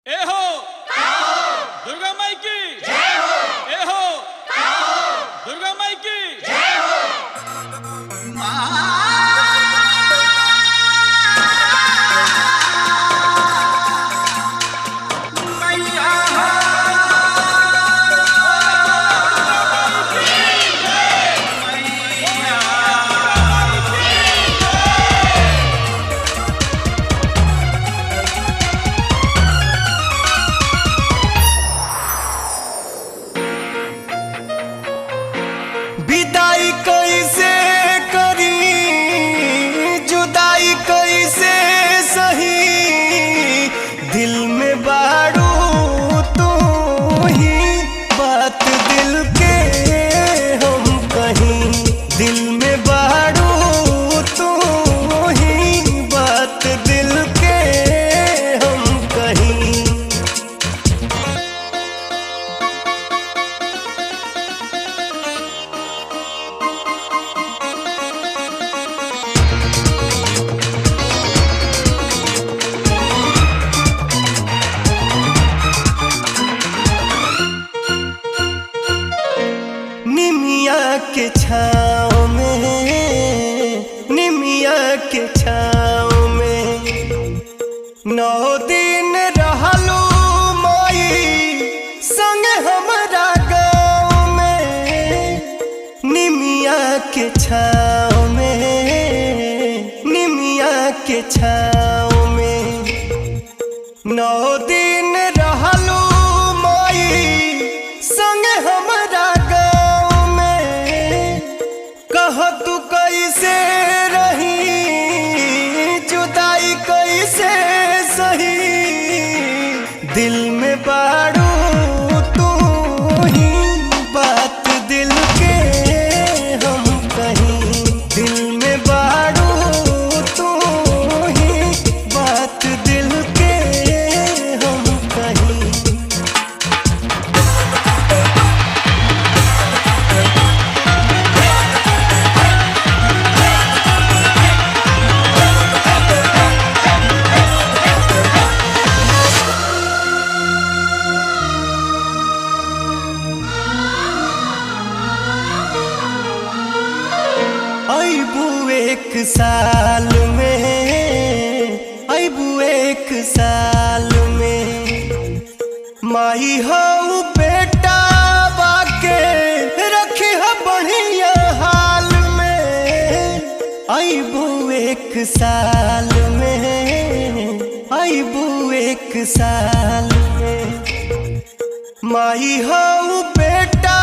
ए हो दुर्गा माई की जय हो। ए हो दुर्गा माई की जय हो। विदाई कैसे करी जुदाई कैसे सही दिल में बारू तू ही बात दिल के हम कहीं दिल में बारू तू ही बात दिल के हम कहीं निमिया के छाँव में निमिया के छाँव में 9 दिन रहलू माई संग हमरा गाँव में निमिया के छाँव में निमिया के छाँव में 9 दिन रहलू माई संग हमरा गाँव में कह तू कैसे रही जुदाई कैसे सही दिल में बारू तू ही बात दिल के हम कहीं दिल में बारू तू ही बात दिल के हम कहीं अबू 1 साल में अबू 1 साल में माई हो बेटा बाके रखी है बढ़िया हाल में अबू 1 साल में अबू 1 साल में माई हो बेटा